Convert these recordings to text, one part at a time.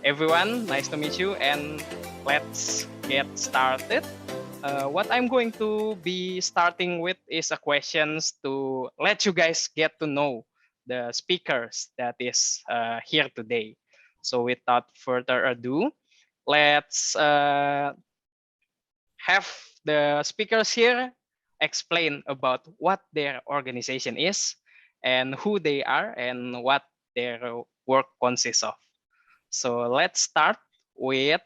everyone, nice to meet you, and let's get started. What I'm going to be starting with is a questions to let you guys get to know the speakers that is here today. So without further ado, let's have the speakers here explain about what their organization is and who they are and what their work consists of. So let's start with,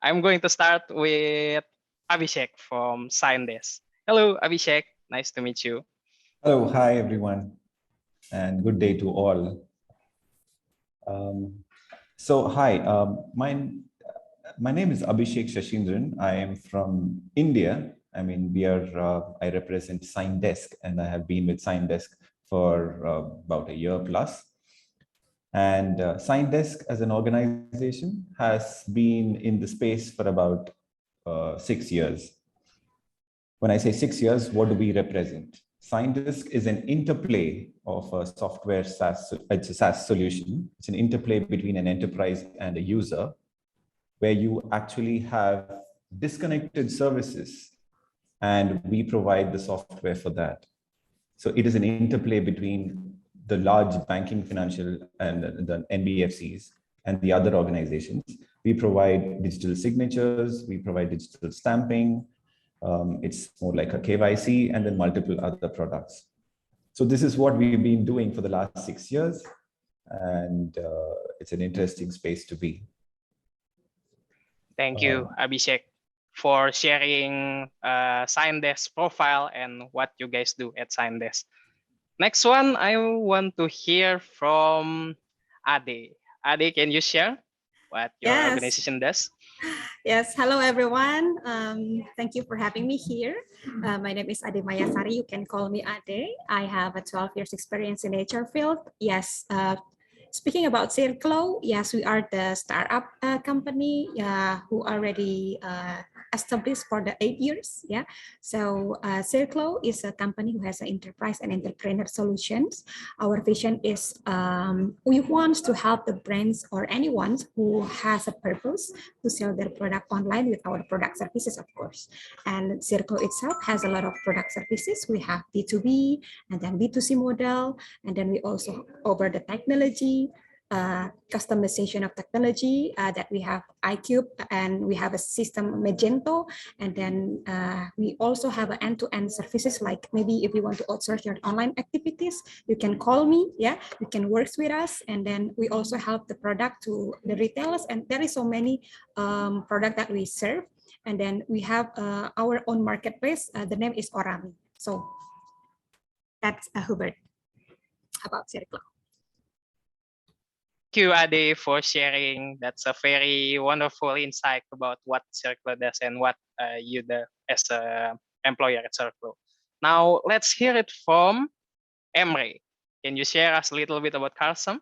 I'm going to start with Abhishek from Sign-Desk. Hello, Abhishek. Nice to meet you. Hello, hi everyone, and good day to all. My name is Abhishek Shashindran. I am from India. I mean, I represent Sign-Desk, and I have been with Sign-Desk for about a year plus. And Sign-Desk as an organization has been in the space for about 6 years. When I say 6 years, what do we represent? Sign-Desk is an interplay of a software SaaS, it's a SaaS solution. It's an interplay between an enterprise and a user, where you actually have disconnected services and we provide the software for that. So it is an interplay between the large banking, financial, and the NBFCs and the other organizations. We provide digital signatures, we provide digital stamping, it's more like a KYC, and then multiple other products. So this is what we've been doing for the last 6 years, and it's an interesting space to be. Thank you, Abhishek, for sharing Sign-Desk profile and what you guys do at Sign-Desk. Next one, I want to hear from Ade. Ade, can you share what your organization does? Yes, hello everyone. Thank you for having me here. My name is Ade Mayasari. You can call me Ade. I have a 12 years experience in HR field. Yes, speaking about Circlo, yes, we are the startup company who already established for the 8 years. Yeah, so Circlo is a company who has an enterprise and entrepreneur solutions. Our vision is we want to help the brands or anyone who has a purpose to sell their product online with our product services, of course. And Circlo itself has a lot of product services. We have B2B and then B2C model, and then we also offer the technology, customization of technology that we have iCube, and we have a system Magento, and then we also have an end-to-end services, like maybe if you want to outsource your online activities, you can call me, yeah, you can work with us, and then we also help the product to the retailers, and there is so many product that we serve, and then we have our own marketplace, the name is Orami. So that's Hubert about Circlo. Thank you, Ade, for sharing. That's a very wonderful insight about what Circlo does and what you do as an employer at Circlo. Now, let's hear it from Emre. Can you share us a little bit about Carson?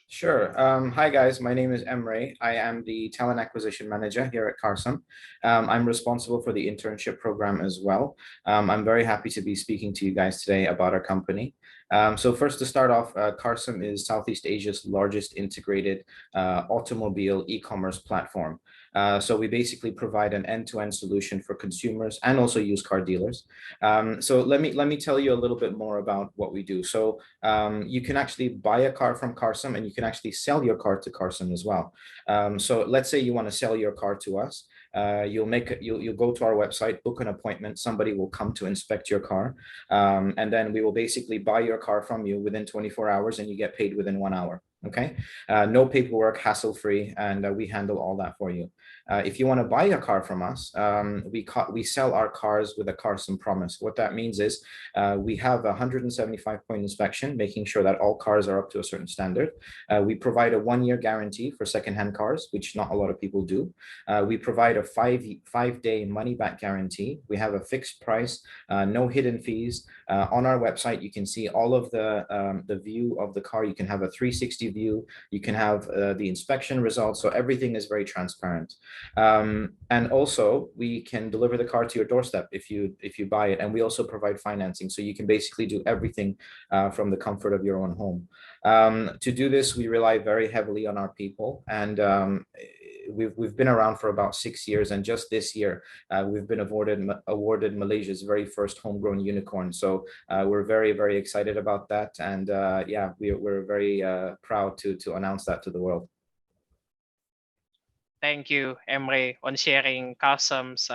Sure. Hi, guys. My name is Emre. I am the talent acquisition manager here at Carson. I'm responsible for the internship program as well. I'm very happy to be speaking to you guys today about our company. So first, to start off, Carson is Southeast Asia's largest integrated automobile e-commerce platform. So we basically provide an end-to-end solution for consumers and also used car dealers. So let me tell you a little bit more about what we do. So you can actually buy a car from Carson, and you can actually sell your car to Carson as well. So let's say you want to sell your car to us. You'll go to our website, book an appointment. Somebody will come to inspect your car, and then we will basically buy your car from you within 24 hours, and you get paid within 1 hour. Okay, no paperwork, hassle-free, and we handle all that for you. If you want to buy a car from us, we sell our cars with a Carson promise. What that means is we have a 175-point inspection, making sure that all cars are up to a certain standard. We provide a 1-year guarantee for secondhand cars, which not a lot of people do. We provide a five-day money-back guarantee. We have a fixed price, no hidden fees. On our website, you can see all of the view of the car. You can have a 360 view. You can have the inspection results. So everything is very transparent. And also we can deliver the car to your doorstep if you buy it. And we also provide financing. So you can basically do everything from the comfort of your own home. To do this, we rely very heavily on our people, and we've been around for about 6 years, and just this year we've been awarded Malaysia's very first homegrown unicorn. So we're very excited about that, and yeah, we're very proud to announce that to the world. Thank you, Emre, on sharing Custom's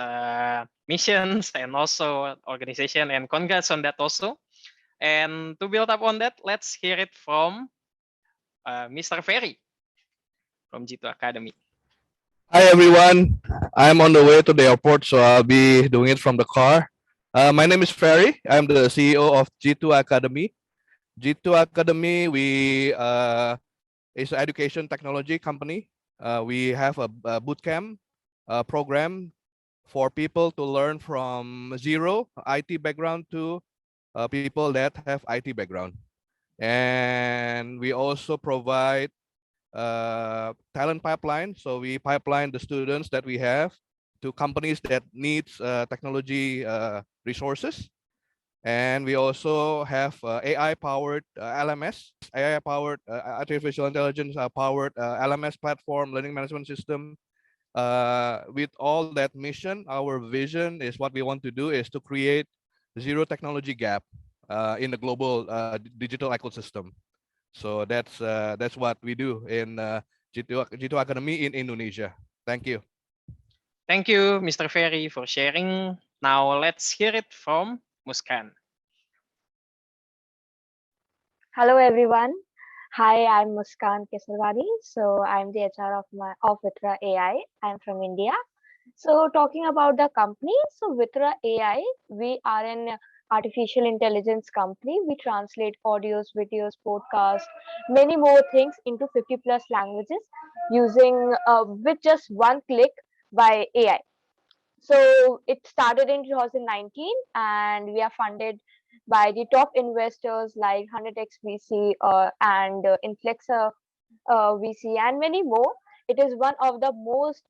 missions and also organization, and congrats on that also. And to build up on that, let's hear it from Mr. Ferry from G2 Academy. Hi everyone, I'm on the way to the airport, so I'll be doing it from the car. My name is Ferry. I'm the CEO of G2 Academy. G2 Academy, we is an education technology company. We have a bootcamp program for people to learn from zero IT background to people that have IT background. And we also provide talent pipeline. So we pipeline the students that we have to companies that needs technology resources. And we also have AI-powered LMS, AI-powered artificial intelligence powered LMS platform, learning management system. With all that mission, our vision is what we want to do is to create zero technology gap in the global digital ecosystem. So that's what we do in G2 Academy in Indonesia. Thank you. Thank you, Mr. Ferry, for sharing. Now let's hear it from Muskan. Hello everyone. Hi, I'm Muskan Kesarwani. So I'm the HR of Vitra AI. I'm from India. So talking about the company, so Vitra AI, we are an artificial intelligence company. We translate audios, videos, podcasts, many more things into 50+ languages using with just one click by AI. So it started in 2019 and we are funded by the top investors like 100x VC and Inflexa VC and many more. It is one of the most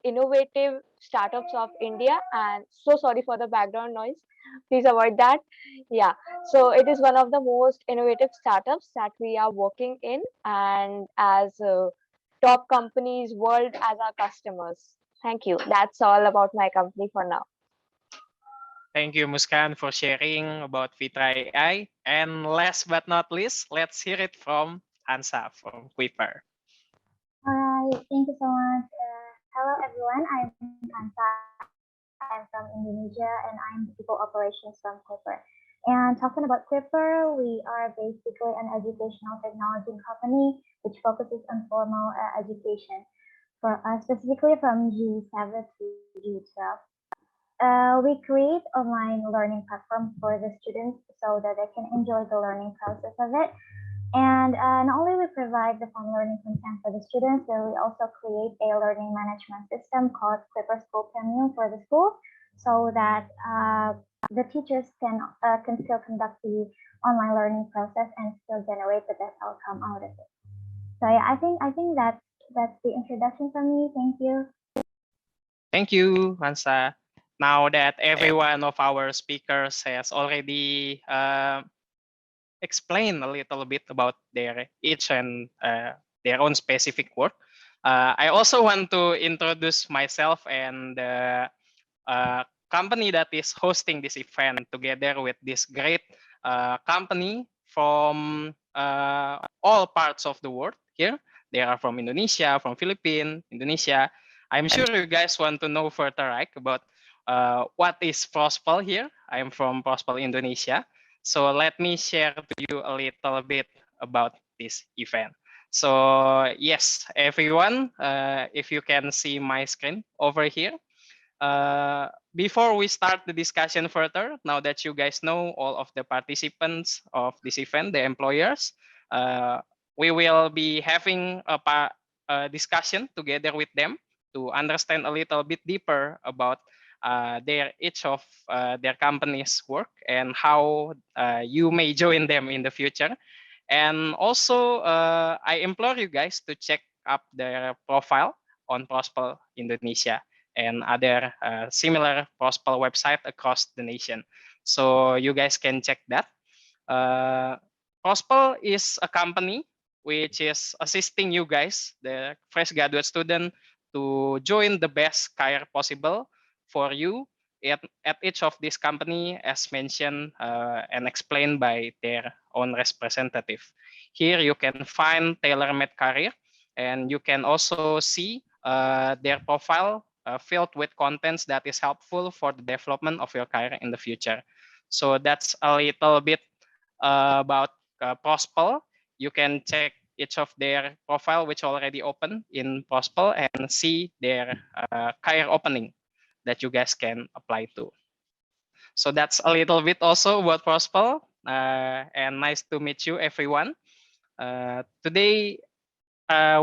innovative startups of India, and so sorry for the background noise. Please avoid that. Yeah, so it is one of the most innovative startups that we are working in, and as top companies world as our customers. Thank you. That's all about my company for now. Thank you, Muskan, for sharing about Vitra AI. And last but not least, let's hear it from Hansa from Kuiper. All right, thank you so much. Hello everyone, I'm Ansa. I'm from Indonesia and I'm the people operations from Kuiper. And talking about Kuiper, we are basically an educational technology company which focuses on formal education for specifically from G7 to G12. We create online learning platform for the students so that they can enjoy the learning process of it. And not only we provide the fun learning content for the students, but we also create a learning management system called Kuiper School Premium for the school, so that the teachers can still conduct the online learning process and still generate the best outcome out of it. So yeah, I think that's the introduction from me. Thank you. Thank you, Hansa. Now that every one of our speakers has already explain a little bit about their each and their own specific work, I also want to introduce myself and the company that is hosting this event together with this great company from all parts of the world here. They are from Indonesia, from Philippines, Indonesia. I'm sure you guys want to know further, right, about what is Prospal here. I'm from Prospal, Indonesia. So let me share to you a little bit about this event. So yes, everyone, if you can see my screen over here. Before we start the discussion further, now that you guys know all of the participants of this event, the employers, we will be having a discussion together with them to understand a little bit deeper about each of their company's work and how you may join them in the future. And also, I implore you guys to check up their profile on Prospel Indonesia and other similar Prospel website across the nation. So you guys can check that. Prospel is a company which is assisting you guys, the fresh graduate student, to join the best career possible for you at each of this company, as mentioned and explained by their own representative. Here you can find tailor-made career, and you can also see their profile filled with contents that is helpful for the development of your career in the future. So that's a little bit about Prospel. You can check each of their profile which already open in Prospel and see their career opening that you guys can apply to. So that's a little bit also about Prospel, and nice to meet you everyone. Today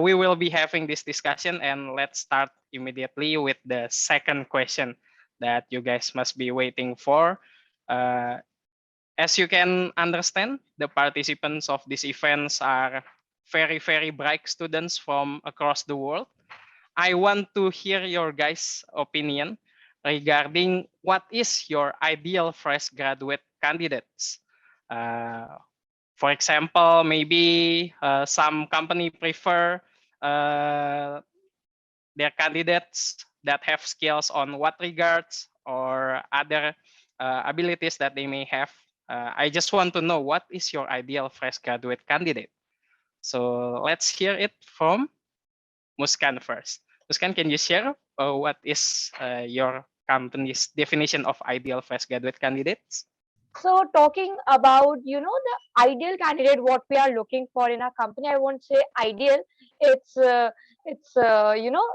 we will be having this discussion, and let's start immediately with the second question that you guys must be waiting for. As you can understand, the participants of these events are very, very bright students from across the world. I want to hear your guys' opinion regarding what is your ideal fresh graduate candidates. For example, maybe some company prefer their candidates that have skills on what regards or other abilities that they may have. I just want to know what is your ideal fresh graduate candidate. So let's hear it from Muskan first. Muskan, can you share what is your company's definition of ideal fresh graduate candidates? So talking about, the ideal candidate, what we are looking for in a company, I won't say ideal. It's a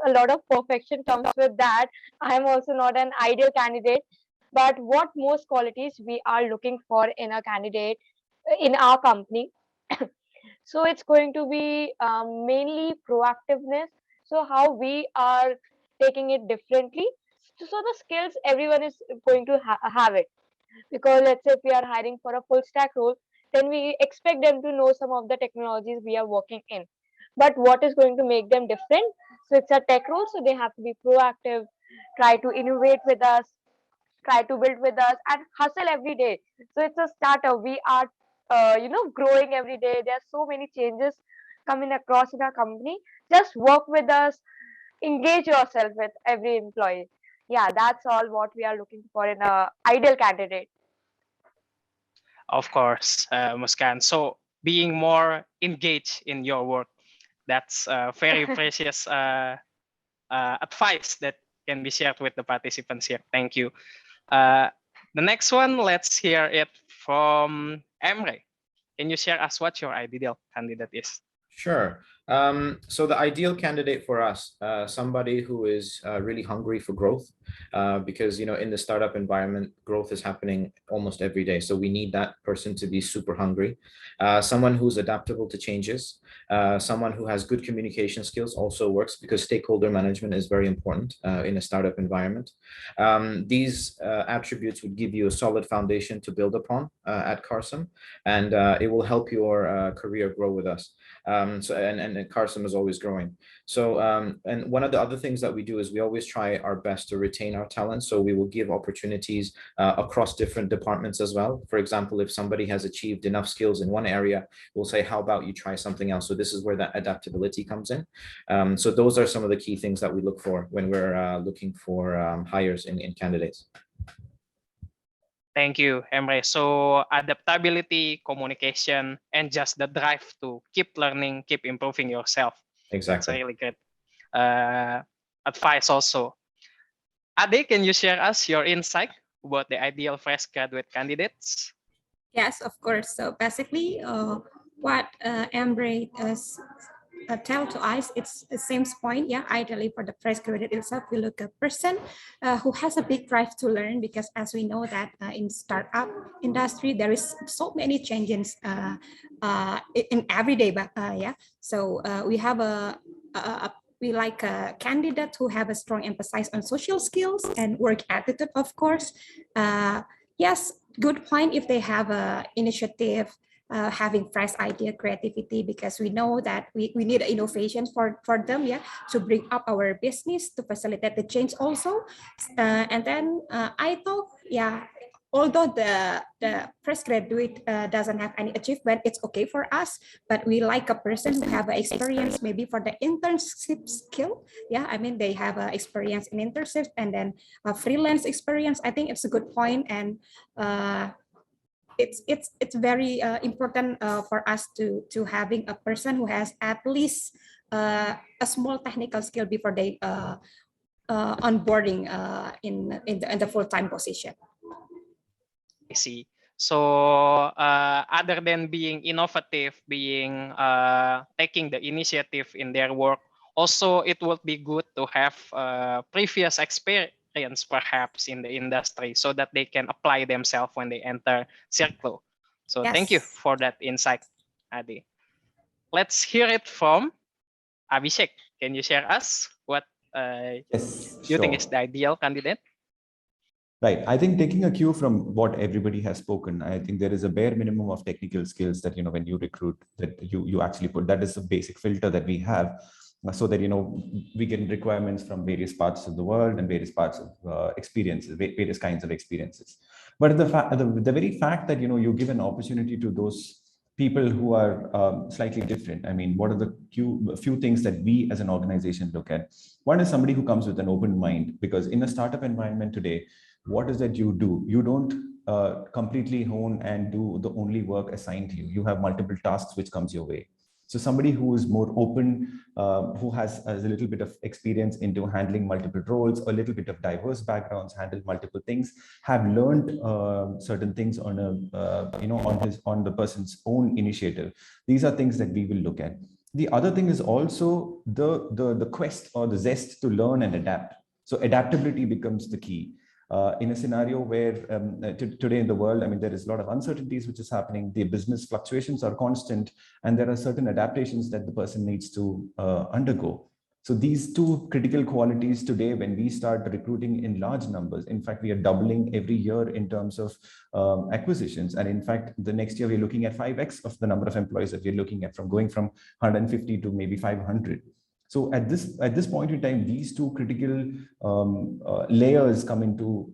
lot of perfection comes with that. I am also not an ideal candidate, but what most qualities we are looking for in a candidate in our company. So it's going to be mainly proactiveness. So how we are taking it differently. So the skills everyone is going to have it, because let's say if we are hiring for a full stack role, then we expect them to know some of the technologies we are working in. But what is going to make them different? So it's a tech role, so they have to be proactive, try to innovate with us, try to build with us, and hustle every day. So it's a startup. We are, growing every day. There are so many changes coming across in our company. Just work with us, engage yourself with every employee. Yeah, that's all what we are looking for in a ideal candidate. Of course, Muskan. So being more engaged in your work, that's very precious advice that can be shared with the participants here. Thank you. The next one, let's hear it from Emre. Can you share us what your ideal candidate is? Sure. So the ideal candidate for us, somebody who is really hungry for growth, because in the startup environment, growth is happening almost every day. So we need that person to be super hungry. Someone who's adaptable to changes. Someone who has good communication skills also works, because stakeholder management is very important in a startup environment. These attributes would give you a solid foundation to build upon at Carson, and it will help your career grow with us. And Carson is always growing. So and one of the other things that we do is we always try our best to retain our talent. So we will give opportunities across different departments as well. For example, if somebody has achieved enough skills in one area, we'll say, how about you try something else? So this is where that adaptability comes in. So those are some of the key things that we look for when we're looking for hires in candidates. Thank you, Emre. So adaptability, communication, and just the drive to keep learning, keep improving yourself. Exactly. That's really good advice also. Ade, can you share us your insight about the ideal fresh graduate candidates? Yes, of course. So basically, what Emre tell to us, it's the same point. Yeah, ideally for the fresh graduate itself, we look at a person who has a big drive to learn, because as we know that in startup industry, there is so many changes in every day. But yeah, so we have we like a candidate who have a strong emphasis on social skills and work attitude, of course. Yes, good point if they have a initiative, having fresh idea, creativity, because we know that we need innovation for them, yeah, to bring up our business, to facilitate the change also. And then I thought, yeah, although the fresh graduate doesn't have any achievement, it's okay for us, but we like a person who have experience maybe for the internship skill. Yeah, I mean, they have experience in internships and then a freelance experience. I think it's a good point, and it's very important for us to having a person who has at least a small technical skill before they onboarding in the full-time position. I see. So other than being innovative, being taking the initiative in their work, also it would be good to have previous experience perhaps in the industry so that they can apply themselves when they enter Circle. So Yes. thank you for that insight, Adi. Let's hear it from Abhishek. Can you share us what Yes, you think is sure. the ideal candidate? Right. I think taking a cue from what everybody has spoken, I think there is a bare minimum of technical skills that, when you recruit, that you actually put. That is a basic filter that we have, so that, we get requirements from various parts of the world and various parts of experiences, various kinds of experiences. But the very fact that, you give an opportunity to those people who are slightly different. I mean, what are the few things that we as an organization look at? One is somebody who comes with an open mind, because in a startup environment today, what is that you do? You don't completely hone and do the only work assigned to you. You have multiple tasks which comes your way. So somebody who is more open, who has a little bit of experience into handling multiple roles, a little bit of diverse backgrounds, handle multiple things, have learned certain things on on the person's own initiative. These are things that we will look at. The other thing is also the quest or the zest to learn and adapt. So adaptability becomes the key. In a scenario where today in the world, I mean, there is a lot of uncertainties which is happening. The business fluctuations are constant, and there are certain adaptations that the person needs to undergo. So these two critical qualities today, when we start recruiting in large numbers, in fact, we are doubling every year in terms of acquisitions. And in fact, the next year, we're looking at 5x of the number of employees that we're looking at, from going from 150 to maybe 500. So at this point in time, these two critical layers come into,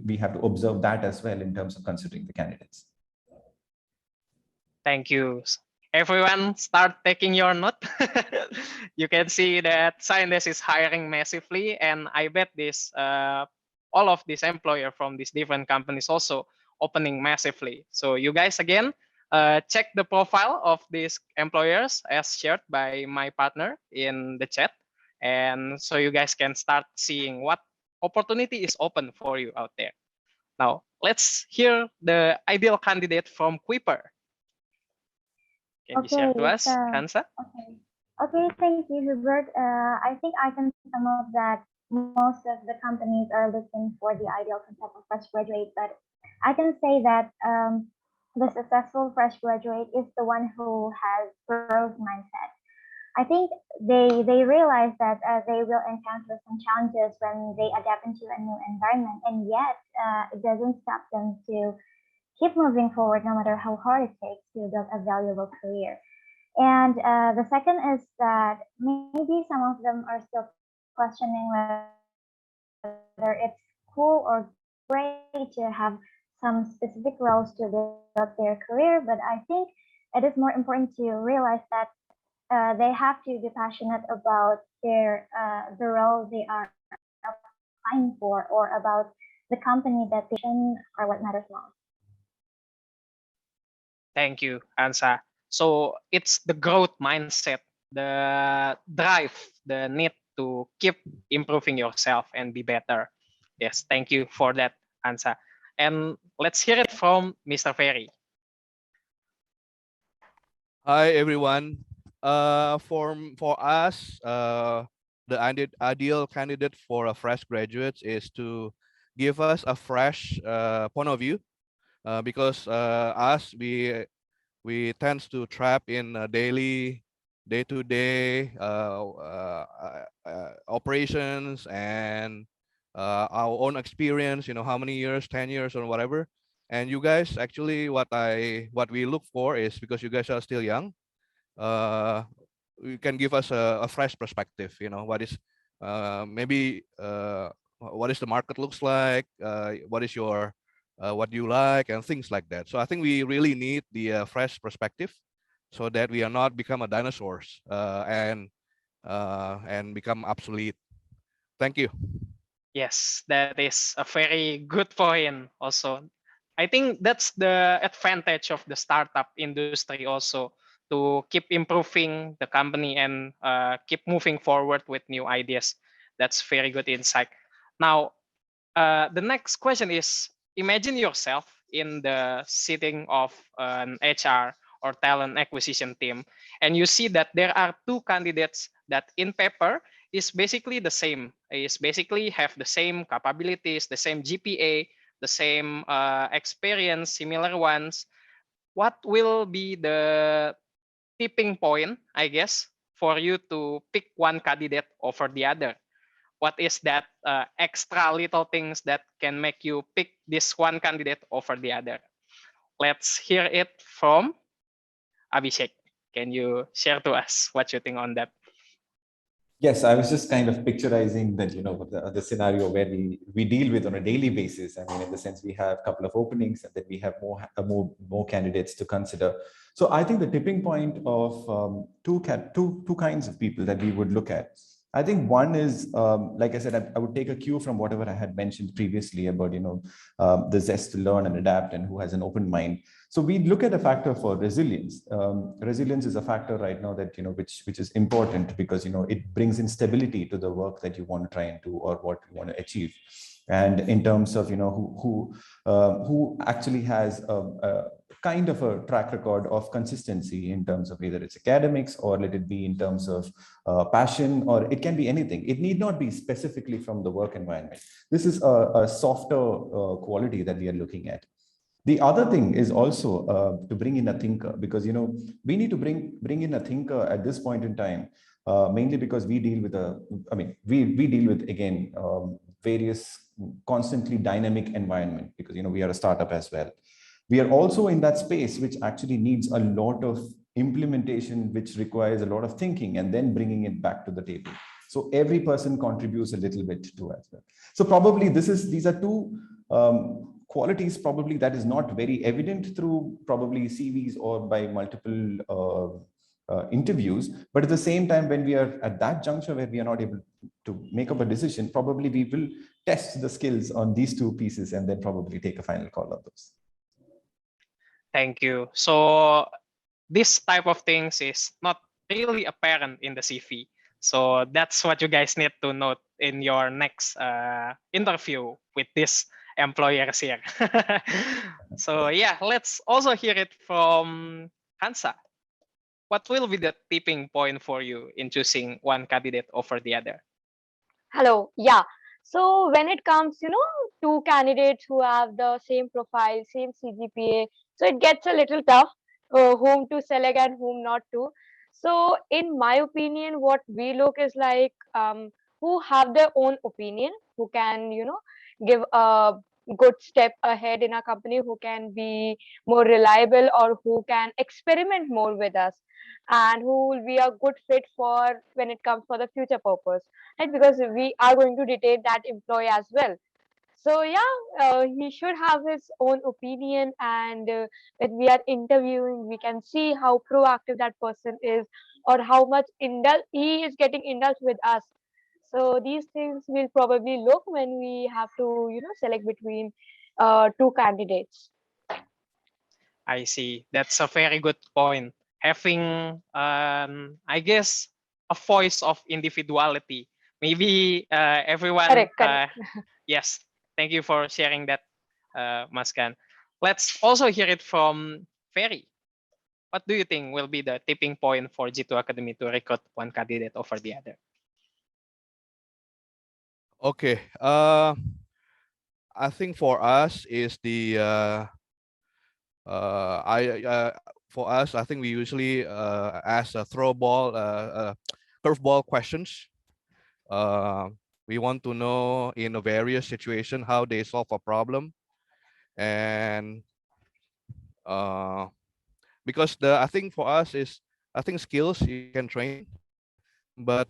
we have to observe that as well in terms of considering the candidates. Thank you. Everyone start taking your note. You can see that ScienceDesk is hiring massively, and I bet this all of these employers from these different companies also opening massively. So you guys again, check the profile of these employers as shared by my partner in the chat. And so you guys can start seeing what opportunity is open for you out there. Now, let's hear the ideal candidate from Kuiper. Can you share to us, Hansa? Okay, thank you, Hubert. I think I can sum up that most of the companies are looking for the ideal concept of fresh graduate, but I can say that the successful fresh graduate is the one who has growth mindset. I think they realize that they will encounter some challenges when they adapt into a new environment, and yet it doesn't stop them to keep moving forward no matter how hard it takes to build a valuable career. And the second is that maybe some of them are still questioning whether it's cool or great to have some specific roles to build their career, but I think it is more important to realize that they have to be passionate about the role they are applying for, or about the company that they are what matters most. Thank you, Hansa. So it's the growth mindset, the drive, the need to keep improving yourself and be better. Yes, thank you for that, Hansa. And let's hear it from Mr. Ferry. Hi, everyone. For us, the ideal candidate for a fresh graduate is to give us a fresh point of view, because us we tend to trap in daily, day-to-day operations and our own experience. How many years, 10 years or whatever. And you guys, actually, what we look for is, because you guys are still young, you can give us a fresh perspective. You know, what is maybe what is the market looks like, what is your what you like, and things like that. So I think we really need the fresh perspective, so that we are not become a dinosaurs and become obsolete. Thank you. Yes, that is a very good point also. I think that's the advantage of the startup industry also, to keep improving the company and keep moving forward with new ideas. That's very good insight. Now, the next question is, imagine yourself in the sitting of an HR or talent acquisition team, and you see that there are two candidates that in paper is basically the same, is basically have the same capabilities, the same GPA, the same experience, similar ones. What will be the tipping point, I guess, for you to pick one candidate over the other? What is that extra little things that can make you pick this one candidate over the other? Let's hear it from Abhishek. Can you share to us what you think on that? Yes, I was just kind of picturizing that, the scenario where we deal with on a daily basis. I mean, in the sense we have a couple of openings and then we have more candidates to consider. So I think the tipping point of two kinds of people that we would look at. I think one is, like I said, I would take a cue from whatever I had mentioned previously about, the zest to learn and adapt and who has an open mind. So we look at a factor for resilience. Resilience is a factor right now that, which is important because, it brings in stability to the work that you want to try and do or what you want to achieve. And in terms of, who actually has a kind of a track record of consistency in terms of either it's academics or let it be in terms of passion, or it can be anything. It need not be specifically from the work environment. This is a softer quality that we are looking at. The other thing is also to bring in a thinker, because we need to bring in a thinker at this point in time, mainly because we deal with we deal with, again, various constantly dynamic environment, because we are a startup as well. We are also in that space which actually needs a lot of implementation, which requires a lot of thinking and then bringing it back to the table. So every person contributes a little bit to as well. So probably these are two qualities probably that is not very evident through probably CVs or by multiple interviews. But at the same time, when we are at that juncture where we are not able to make up a decision, probably we will test the skills on these two pieces and then probably take a final call on those. Thank you. So this type of things is not really apparent in the CV. So that's what you guys need to note in your next interview with this employers here. So yeah, let's also hear it from Hansa. What will be the tipping point for you in choosing one candidate over the other? Hello. Yeah. So when it comes, two candidates who have the same profile, same CGPA, so it gets a little tough whom to select and whom not to. So in my opinion, what we look is like who have their own opinion, who can, give a good step ahead in a company, who can be more reliable or who can experiment more with us, and who will be a good fit for when it comes for the future purpose, right? Because we are going to retain that employee as well. So yeah, he should have his own opinion, and when we are interviewing, we can see how proactive that person is, or how much he is getting indulged with us. So these things we'll probably look when we have to, select between two candidates. I see. That's a very good point. Having, I guess, a voice of individuality. Maybe everyone. Correct. Yes. Thank you for sharing that, Maskan. Let's also hear it from Ferry. What do you think will be the tipping point for G2 Academy to recruit one candidate over the other? Okay. I think for us is the for us, I think we usually ask a curveball questions. We want to know in a various situation how they solve a problem, And because I think for us is, I think skills you can train, but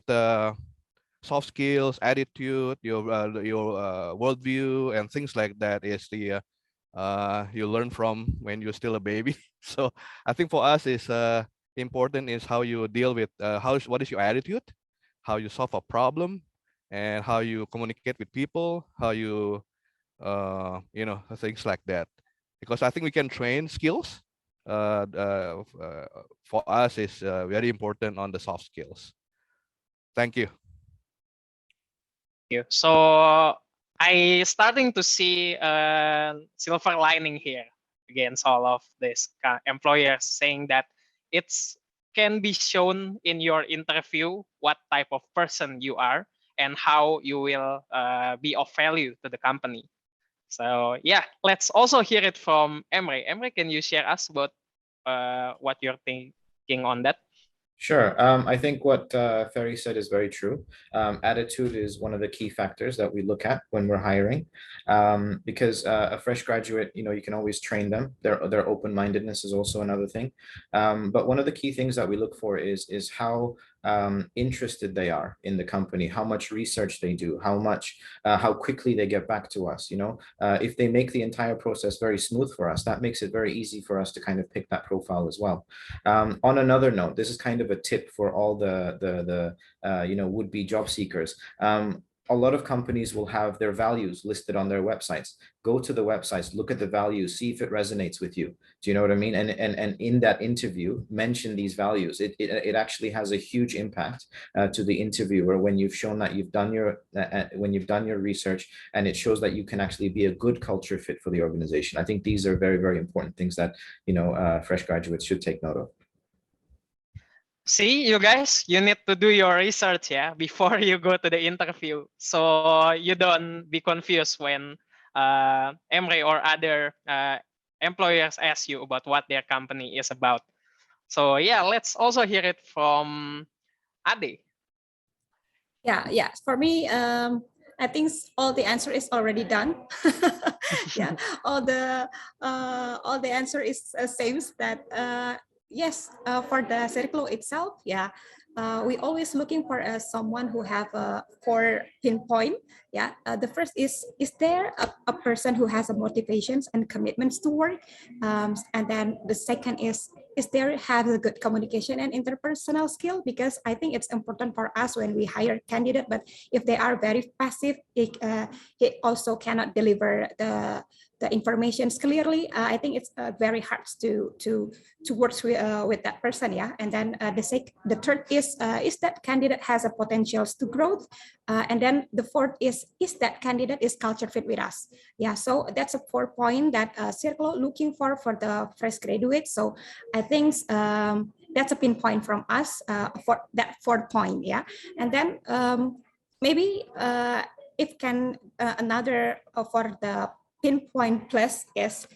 soft skills, attitude, your worldview, and things like that is the you learn from when you're still a baby. So I think for us is important is how you deal with what is your attitude, how you solve a problem, and how you communicate with people, how you things like that. Because I think we can train skills. For us is very important on the soft skills. Thank you. You. So I starting to see a silver lining here against all of this employers saying that it's can be shown in your interview what type of person you are and how you will be of value to the company. So yeah, let's also hear it from Emre. Emre, can you share us about what you're thinking on that? Sure. I think what Ferry said is very true. Attitude is one of the key factors that we look at when we're hiring, because a fresh graduate, you can always train them. Their open-mindedness is also another thing. But one of the key things that we look for is how interested they are in the company, how much research they do, how quickly they get back to us. If they make the entire process very smooth for us, that makes it very easy for us to kind of pick that profile as well. On another note, this is kind of a tip for all the would-be job seekers. A lot of companies will have their values listed on their websites. Go to the websites, look at the values, see if it resonates with you. Do you know what I mean? And in that interview, mention these values. It actually has a huge impact to the interviewer when you've shown that you've done your research, and it shows that you can actually be a good culture fit for the organization. I think these are very, very important things that fresh graduates should take note of. See, you guys, you need to do your research, yeah, before you go to the interview, so you don't be confused when Emre or other employers ask you about what their company is about. So yeah, let's also hear it from Ade. Yeah. For me, I think all the answer is already done. Yeah, all the answer is same that yes, for the circle itself, yeah, we always looking for someone who have a for pinpoint. Yeah, the first is there a person who has a motivations and commitments to work, and then the second is there have a good communication and interpersonal skill, because I think it's important for us when we hire candidate, but if they are very passive, it also cannot deliver the information clearly. I think it's very hard to work with that person. Yeah, and then the third is that candidate has a potentials to growth, and then the fourth is that candidate is culture fit with us. Yeah, so that's a 4 point that Circle looking for the fresh graduate. So I think that's a pinpoint from us for that 4 point. Yeah, and then maybe if can another for the pinpoint plus is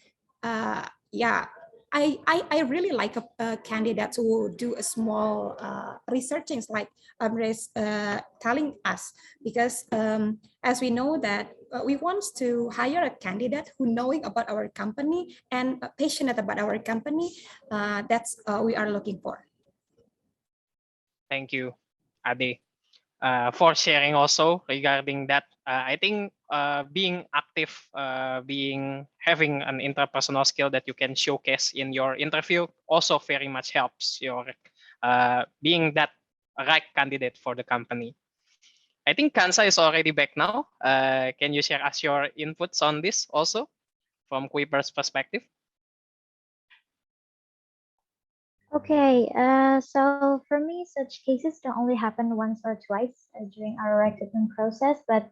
yeah, I really like a candidate who do a small researching like Amre's telling us, because as we know that we want to hire a candidate who knowing about our company and passionate about our company. That's we are looking for. Thank you, Ade, for sharing also regarding that. I think being active, having an interpersonal skill that you can showcase in your interview also very much helps your being that right candidate for the company. I think Kansa is already back now. Can you share us your inputs on this also from Kuiper's perspective? Okay, so for me, such cases don't only happen once or twice during our recruitment process, but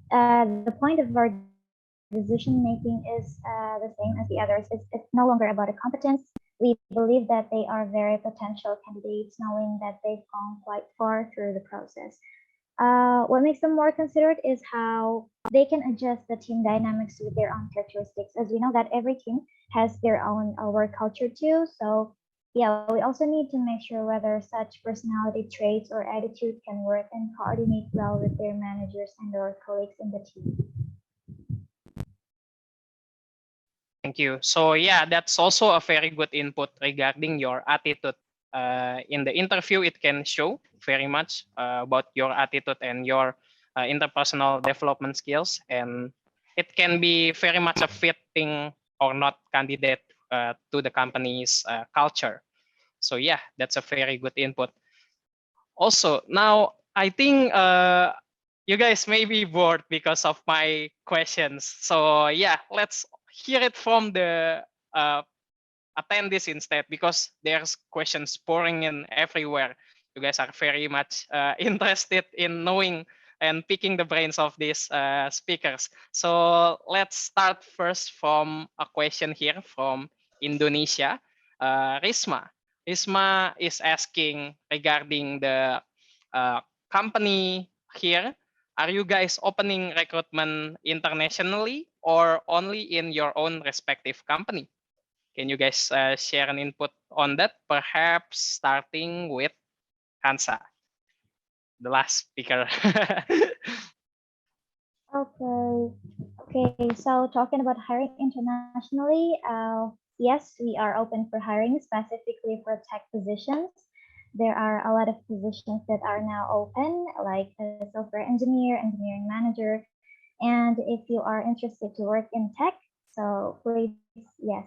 the point of our decision making is the same as the others. It's no longer about a competence. We believe that they are very potential candidates, knowing that they've gone quite far through the process. What makes them more considered is how they can adjust the team dynamics with their own characteristics. As we know that every team has their own work culture too. So yeah, we also need to make sure whether such personality traits or attitude can work and coordinate well with their managers and their colleagues in the team. Thank you. So yeah, that's also a very good input regarding your attitude. In the interview, it can show very much about your attitude and your interpersonal development skills, and it can be very much a fitting or not candidate to the company's culture. So yeah, that's a very good input. Also, now I think you guys may be bored because of my questions. So yeah, let's hear it from the uh, attendees instead, because there's questions pouring in everywhere. You guys are very much interested in knowing and picking the brains of these speakers. So let's start first from a question here from Indonesia. Risma. Risma is asking regarding the company here. Are you guys opening recruitment internationally or only in your own respective company? Can you guys share an input on that? Perhaps starting with Hansa, the last speaker. Okay. So talking about hiring internationally, yes, we are open for hiring specifically for tech positions. There are a lot of positions that are now open, like a software engineer, engineering manager. And if you are interested to work in tech, so please, yes,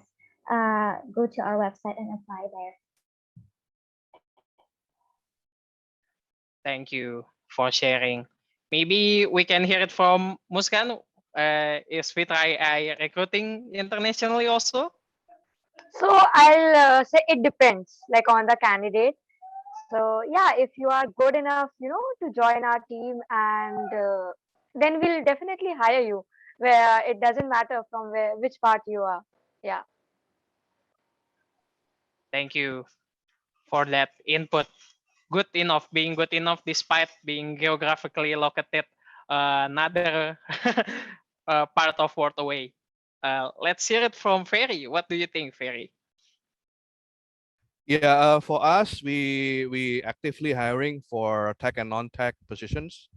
go to our website and apply there. Thank you for sharing. Maybe we can hear it from Muskan. Is Vitra AI recruiting internationally also? So I'll say it depends, like on the candidate. So yeah, if you are good enough, to join our team, and then we'll definitely hire you. Where it doesn't matter from which part you are. Yeah. Thank you for that input. Good enough, being good enough despite being geographically located another part of world away. Let's hear it from Ferry. What do you think, Ferry? Yeah, for us, we actively hiring for tech and non-tech positions,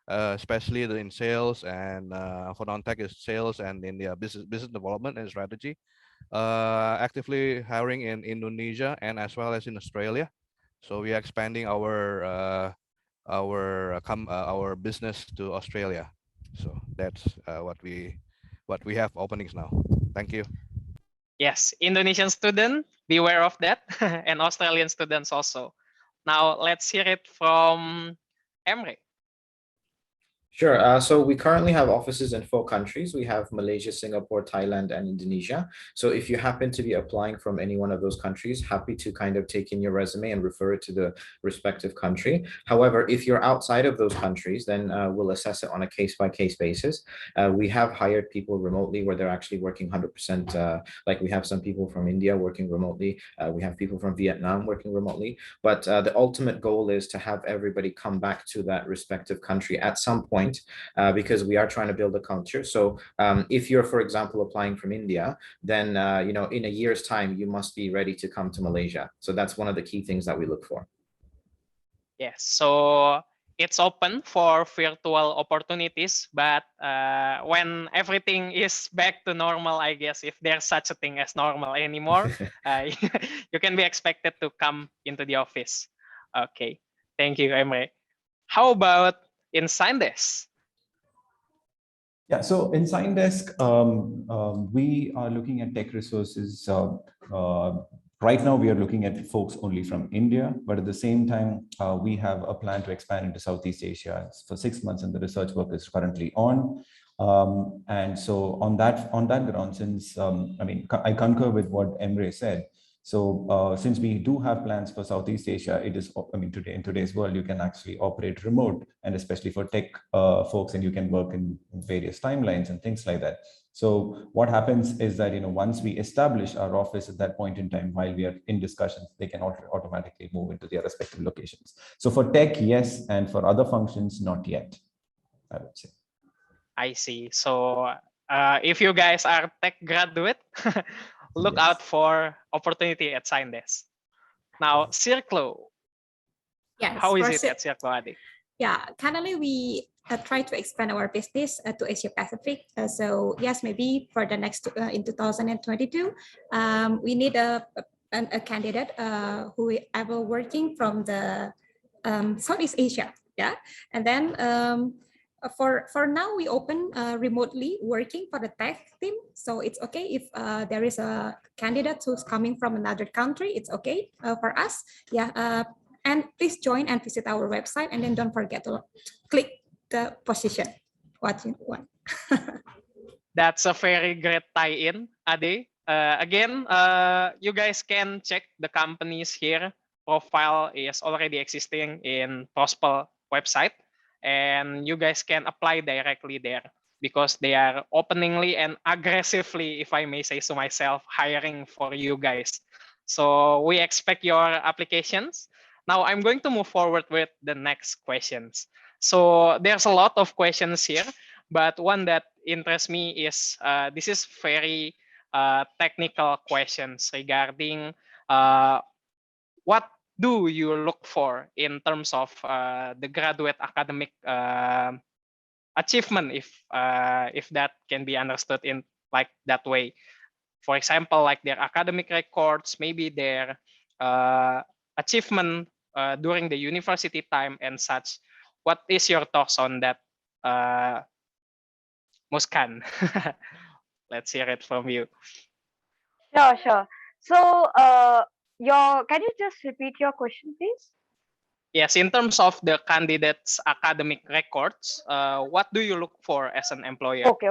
especially in sales, and for non-tech is sales and in the business development and strategy. Actively hiring in Indonesia and as well as in Australia. So we are expanding our business to Australia. So that's what we have openings now. Thank you. Yes, Indonesian student, beware of that, and Australian students also. Now let's hear it from Emre. Sure. So we currently have offices in 4 countries. We have Malaysia, Singapore, Thailand, and Indonesia. So if you happen to be applying from any one of those countries, happy to kind of take in your resume and refer it to the respective country. However, if you're outside of those countries, then we'll assess it on a case-by-case basis. We have hired people remotely where they're actually working 100%. Like we have some people from India working remotely. We have people from Vietnam working remotely. But the ultimate goal is to have everybody come back to that respective country at some point. Because we are trying to build a culture. So if you're, for example, applying from India, then in a year's time, you must be ready to come to Malaysia. So that's one of the key things that we look for. Yes, so it's open for virtual opportunities, but when everything is back to normal, I guess, if there's such a thing as normal anymore, you can be expected to come into the office. Okay, thank you, Emre. How about in SignDesk? Yeah, so in SignDesk, we are looking at tech resources. Right now, we are looking at folks only from India, but at the same time, we have a plan to expand into Southeast Asia for 6 months, and the research work is currently on. And so on that ground, since I concur with what Emre said. So since we do have plans for Southeast Asia, it is, today in today's world, you can actually operate remote, and especially for tech folks, and you can work in various timelines and things like that. So what happens is that, once we establish our office at that point in time, while we are in discussions, they can automatically move into their respective locations. So for tech, yes, and for other functions, not yet, I would say. I see. So if you guys are tech graduate, look Yes. out for opportunity at SignDesk. Now, Circlo. Yes, How is for it at Circlo, Adi? Yeah, currently we try to expand our business to Asia Pacific. So yes, maybe for the next in 2022, we need a candidate who ever working from the Southeast Asia. Yeah, and then for now we open remotely working for the tech team. So it's okay if there is a candidate who's coming from another country. It's okay for us. Yeah. And please join and visit our website, and then don't forget to click the position what you want. That's a very great tie-in, Ade. Again, you guys can check the companies here. Profile is already existing in Prospal website, and you guys can apply directly there because they are openingly and aggressively, if I may say so myself, hiring for you guys. So we expect your applications. Now I'm going to move forward with the next questions. So there's a lot of questions here, but one that interests me is this is very technical questions regarding what do you look for in terms of the graduate academic achievement, if that can be understood in like that way. For example, like their academic records, maybe their achievement during the university time and such. What is your thoughts on that, Muskan? Let's hear it from you. Sure, sure. So, can you just repeat your question, please? Yes, in terms of the candidate's academic records, what do you look for as an employer? Okay.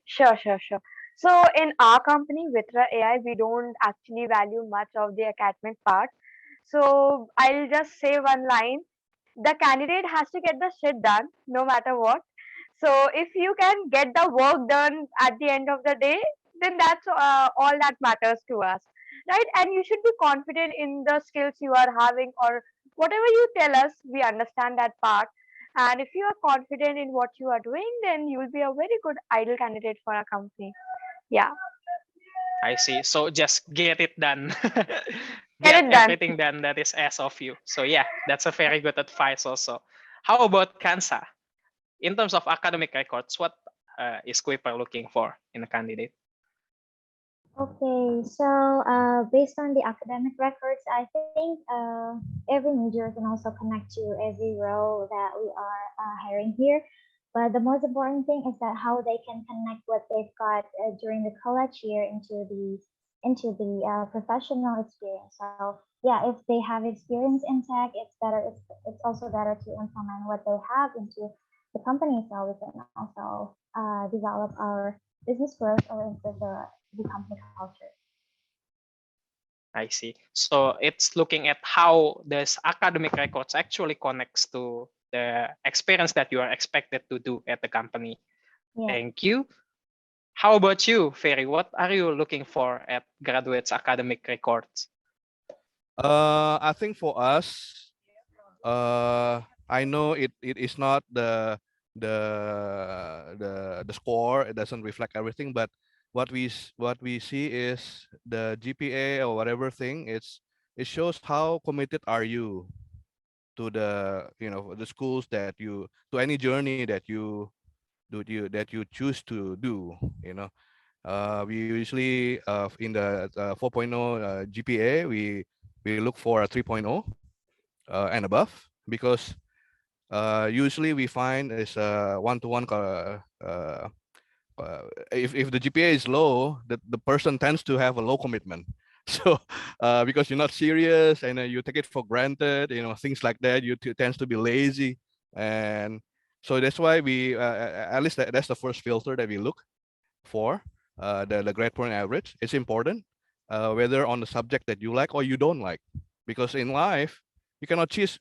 Sure, sure, sure. So in our company, Vitra AI, we don't actually value much of the academic part. So I'll just say one line. The candidate has to get the shit done no matter what. So if you can get the work done at the end of the day, then that's all that matters to us, right? And you should be confident in the skills you are having, or whatever you tell us, we understand that part. And if you are confident in what you are doing, then you will be a very good ideal candidate for a company. Yeah, I see. So just get it done. get Get it done. everything done that is asked of you. So yeah, that's a very good advice also. How about Kansa? In terms of academic records, what is Kuiper looking for in a candidate? Okay, so based on the academic records, I think every major can also connect to every role that we are hiring here. But the most important thing is that how they can connect what they've got during the college year into the professional experience. So yeah, if they have experience in tech, it's better. It's also better to implement what they have into the company, so we can also develop our business growth or into the company culture. I see. So it's looking at how this academic records actually connects to the experience that you are expected to do at the company. Yeah. Thank you. How about you, Ferry? What are you looking for at graduates' academic records? I think for us, I know it is not the score. It doesn't reflect everything, but what we see is the GPA or whatever thing. It shows how committed are you to the schools that you, to any journey that you choose to do. We usually in the 4.0 GPA, we look for a 3.0 and above, because usually we find is one-to-one. If the GPA is low, the person tends to have a low commitment. So because you're not serious and you take it for granted, things like that, you tends to be lazy. And so that's why we at least that's the first filter that we look for. The grade point average. It's important, whether on the subject that you like or you don't like, because in life you cannot just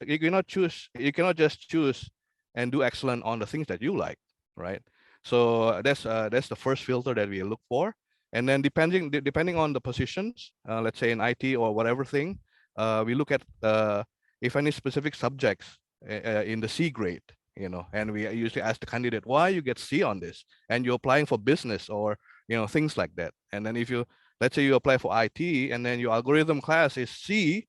choose and do excellent on the things that you like, right? So that's the first filter that we look for. And then depending on the positions, let's say in IT or whatever thing, we look at if any specific subjects in the C grade, and we usually ask the candidate why you get C on this, and you're applying for business or things like that. And then if you, let's say you apply for IT and then your algorithm class is C,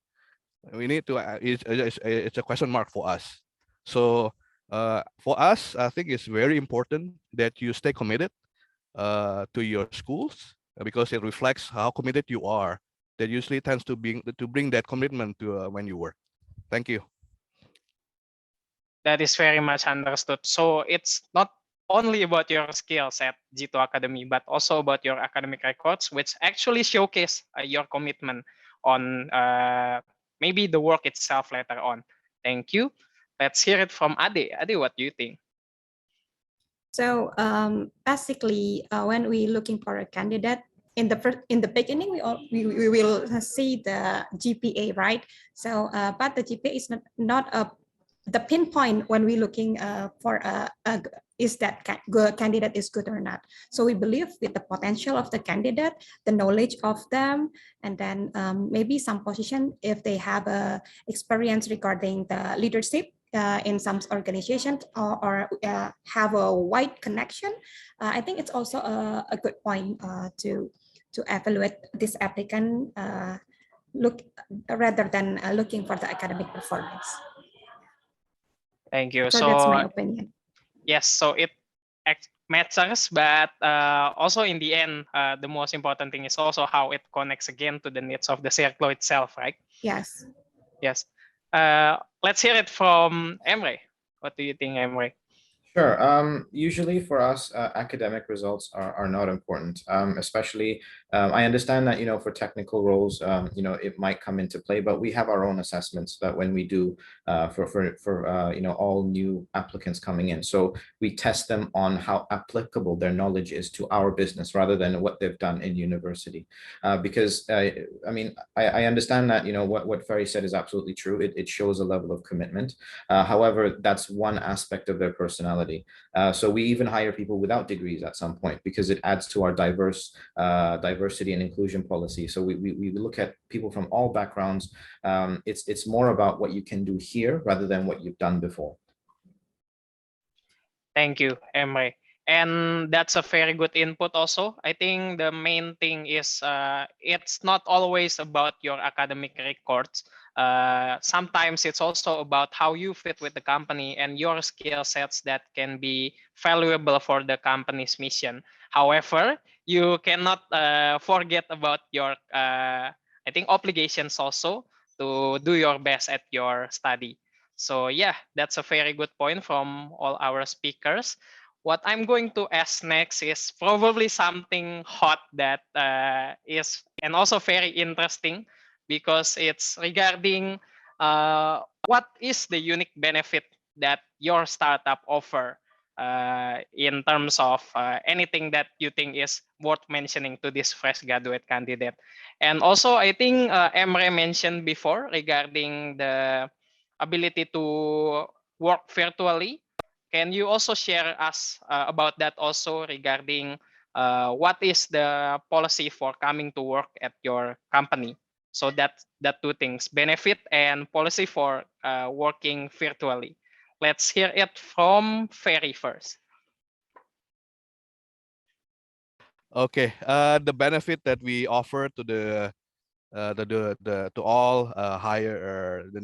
we need to it's a question mark for us. So For us, I think it's very important that you stay committed to your schools because it reflects how committed you are. That usually tends to bring that commitment to when you work. Thank you. That is very much understood. So it's not only about your skills at G2 Academy, but also about your academic records, which actually showcase your commitment on maybe the work itself later on. Thank you. Let's hear it from Ade. Ade, what do you think? So basically, when we're looking for a candidate, in the beginning, we will see the GPA, right? So, but the GPA is not the pinpoint when we're looking for is that candidate is good or not. So we believe with the potential of the candidate, the knowledge of them, and then maybe some position if they have a experience regarding the leadership in some organizations or have a wide connection. I think it's also a good point to evaluate this applicant look rather than looking for the academic performance. Thank you. So that's my opinion. Yes, so it matters, but also in the end, the most important thing is also how it connects again to the needs of the circle itself, right? Yes. Yes. Let's hear it from Emre. What do you think, Emre? Sure. Usually for us, academic results are not important, especially I understand that, for technical roles, it might come into play, but we have our own assessments that when we do for all new applicants coming in. So we test them on how applicable their knowledge is to our business rather than what they've done in university. Because I understand that, what Ferry said is absolutely true. It shows a level of commitment. However, that's one aspect of their personality. So we even hire people without degrees at some point because it adds to our diversity and inclusion policy. So we look at people from all backgrounds. It's more about what you can do here rather than what you've done before. Thank you, Emre. And that's a very good input also. I think the main thing is it's not always about your academic records. Sometimes it's also about how you fit with the company and your skill sets that can be valuable for the company's mission. However, you cannot forget about your, I think, obligations also to do your best at your study. So yeah, that's a very good point from all our speakers. What I'm going to ask next is probably something hot that is and also very interesting because it's regarding what is the unique benefit that your startup offer in terms of anything that you think is worth mentioning to this fresh graduate candidate. And also, I think Emre mentioned before regarding the ability to work virtually. Can you also share us about that also regarding what is the policy for coming to work at your company? So that two things, benefit and policy for working virtually. Let's hear it from Ferry first. Okay, the benefit that we offer to to all the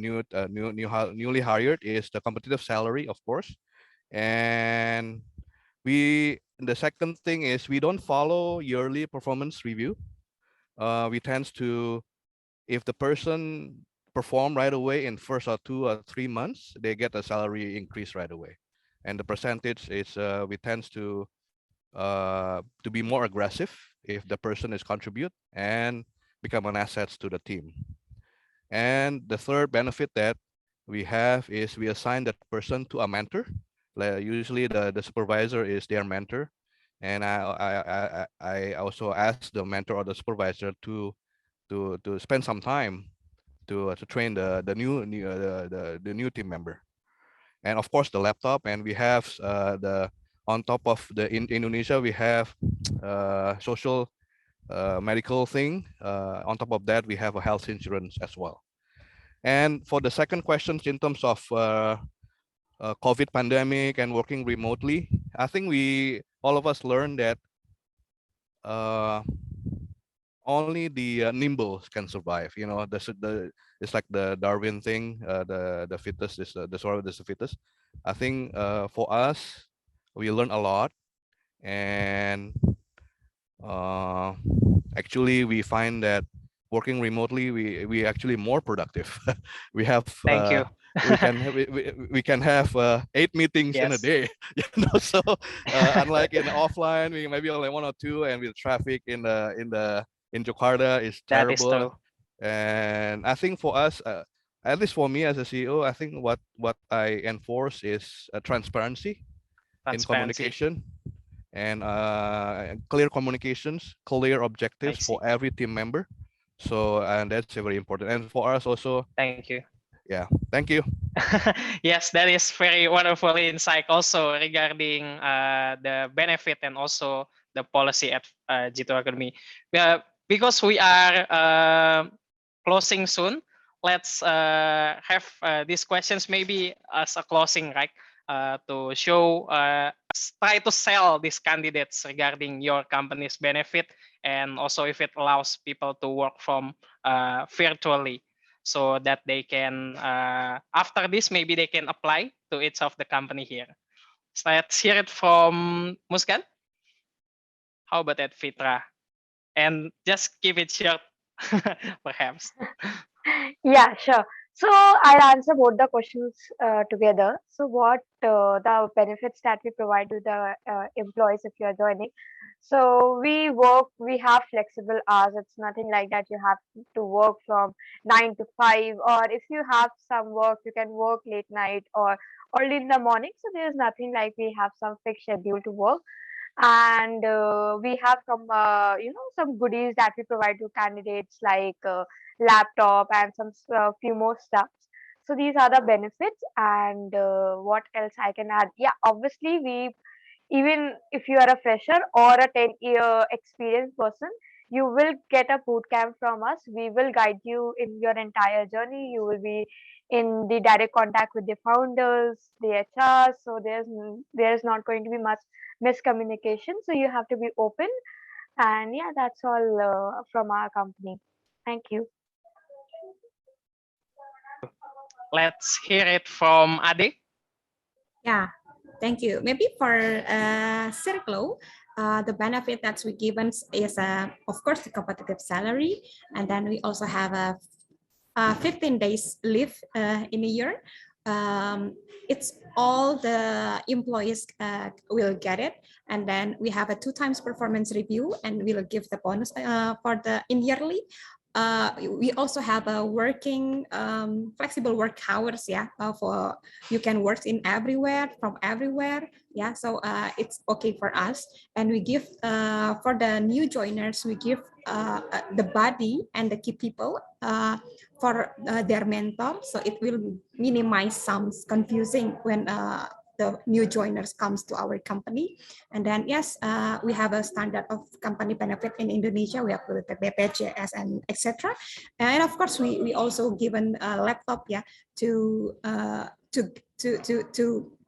newly hired is the competitive salary, of course, and the second thing is we don't follow yearly performance review. We tend to, if the person perform right away in first or 2 or 3 months, they get a salary increase right away, and the percentage is we tend to be more aggressive if the person is contribute and become an asset to the team. And the third benefit that we have is we assign that person to a mentor. Usually the supervisor is their mentor, and I also ask the mentor or the supervisor to spend some time to train the new team member, and of course the laptop. And we have the on top of the in Indonesia we have social medical thing. On top of that, we have a health insurance as well. And for the second questions in terms of COVID pandemic and working remotely, I think all of us learned that only the nimble can survive. It's like the Darwin thing. The fittest is the fittest. I think for us, we learn a lot, and actually we find that working remotely, we actually more productive. We have Thank you. we can have 8 meetings in a Yes, day, so unlike in offline, we maybe only 1 or 2, and with traffic in Jakarta is that is terrible. true. And I think for us, at least for me as a CEO, I think what I enforce is transparency in Transparency. communication, and clear communications, clear I objectives for see. every team member. So, and that's very important. And for us also, Thank you. yeah, thank you. Yes, that is very wonderful insight also regarding the benefit and also the policy at G2 Academy. Because we are closing soon, let's have these questions maybe as a closing, right? To show, try to sell these candidates regarding your company's benefit, and also if it allows people to work from virtually, so that they can, after this, maybe they can apply to each of the company here. So let's hear it from Muskan. How about that, Fitra? And just keep it short, perhaps. Yeah, sure. So I'll answer both the questions together. So what the benefits that we provide to the employees if you are joining? So we have flexible hours. It's nothing like that you have to work from 9 to 5, or if you have some work, you can work late night or early in the morning. So there's nothing like we have some fixed schedule to work. And we have some some goodies that we provide to candidates, like laptop and some few more stuff. So these are the benefits. And what else I can add? Yeah, obviously, we, even if you are a fresher or a 10-year experienced person, you will get a boot camp from us. We will guide you in your entire journey. You will be in the direct contact with the founders, the HR. So there's not going to be much miscommunication. So you have to be open. And yeah, that's all from our company. Thank you. Let's hear it from Ade. Yeah, thank you. Maybe for Circlo, the benefit that we given is, of course, the competitive salary, and then we also have a 15 days leave in a year. It's all the employees will get it, and then we have a 2 times performance review, and we'll give the bonus for the in yearly. We also have a working flexible work hours, yeah, for you can work in everywhere from everywhere, yeah. So it's okay for us, and we give for the new joiners, we give the body and the key people for their mentor, so it will minimize some confusing when the new joiners comes to our company. And then yes, we have a standard of company benefit in Indonesia. We have the BPJS and etc. And of course, we also given a laptop, yeah, to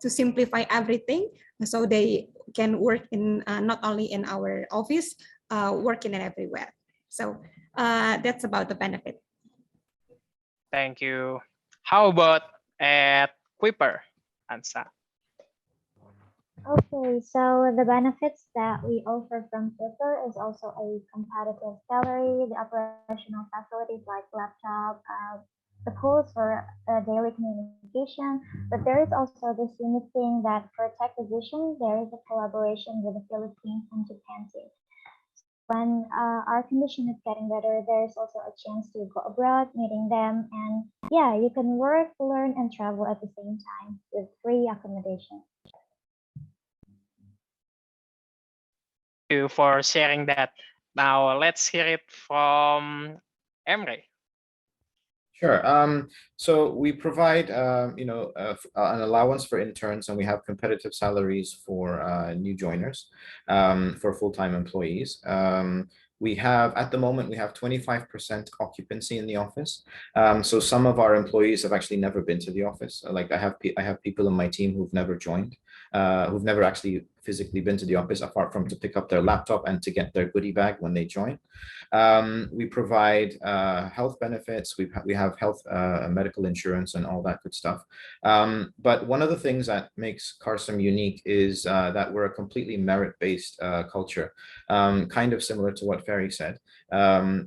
simplify everything, so they can work in not only in our office, working in everywhere. So that's about the benefit. Thank you. How about at Quipper, Ansa? Okay, so the benefits that we offer from Twitter is also a competitive salary, the operational facilities like laptop, the tools for daily communication. But there is also this unique thing that for tech position, there is a collaboration with the Philippines and Japan too. When our condition is getting better, there's also a chance to go abroad, meeting them, and yeah, you can work, learn, and travel at the same time with free accommodation. Thank you for sharing that. Now let's hear it from Emre. Sure. So we provide, an allowance for interns, and we have competitive salaries for new joiners, for full-time employees. We have, at the moment, we have 25% occupancy in the office. So some of our employees have actually never been to the office. Like I have people in my team who've never joined, who've never actually physically been to the office apart from to pick up their laptop and to get their goodie bag when they join. We provide health benefits. We have health medical insurance and all that good stuff. But one of the things that makes Carsom unique is that we're a completely merit-based culture, kind of similar to what Ferry said.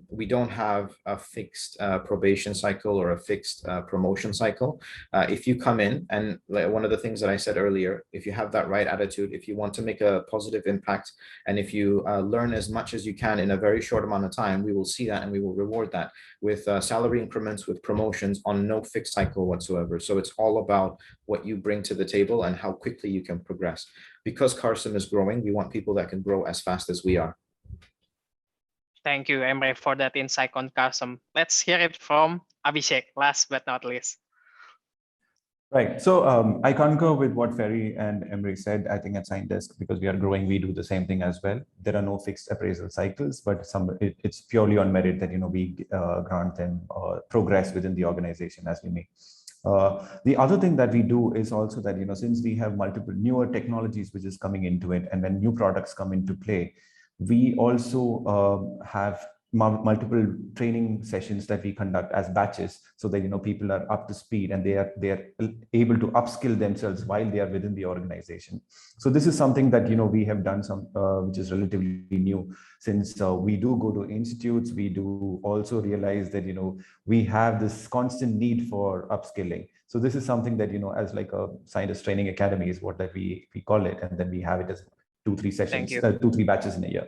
We don't have a fixed probation cycle or a fixed promotion cycle. If you come in, and one of the things that I said earlier, if you have that right attitude, if you want to make a positive impact, and if you learn as much as you can in a very short amount of time, we will see that and we will reward that with salary increments, with promotions on no fixed cycle whatsoever. So it's all about what you bring to the table and how quickly you can progress. Because Carsom is growing, we want people that can grow as fast as we are. Thank you, Emre, for that insight on Carsom. Let's hear it from Abhishek, last but not least. Right. So I concur with what Ferry and Emre said. I think at SignDesk, because we are growing, we do the same thing as well. There are no fixed appraisal cycles, but it's purely on merit that we grant them progress within the organization as we may. The other thing that we do is also that since we have multiple newer technologies which is coming into it, and when new products come into play, we also have multiple training sessions that we conduct as batches, so that people are up to speed and they are able to upskill themselves while they are within the organization. So this is something that we have done which is relatively new, since we do go to institutes. We do also realize that we have this constant need for upskilling. So this is something that as like a scientist training academy is what that we call it, and then we have it as 2-3 sessions, 2-3 batches in a year.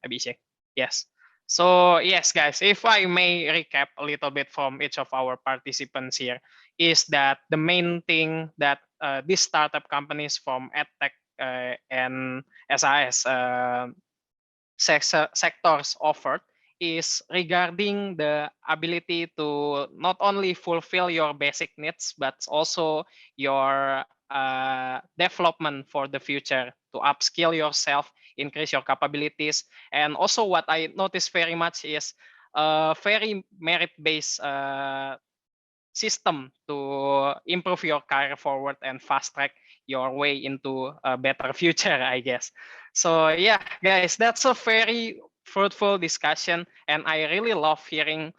Abhishek, yes. So yes, guys, if I may recap a little bit from each of our participants here, is that the main thing that these startup companies from EdTech and SaaS sectors offered is regarding the ability to not only fulfill your basic needs, but also your development for the future, to upskill yourself, increase your capabilities. And also what I noticed very much is a very merit-based system to improve your career forward and fast track your way into a better future, I guess. So yeah, guys, that's a very fruitful discussion, and I really love hearing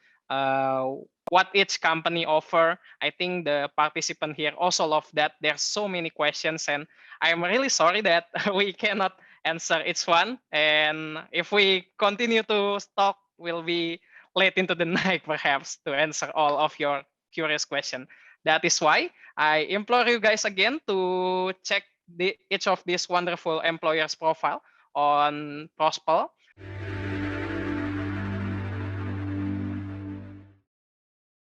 what each company offer. I think the participant here also love that. There's so many questions, and I'm really sorry that we cannot answer each one. And if we continue to talk, we'll be late into the night perhaps to answer all of your curious question. That is why I implore you guys again to check each of these wonderful employers' profile on Prospel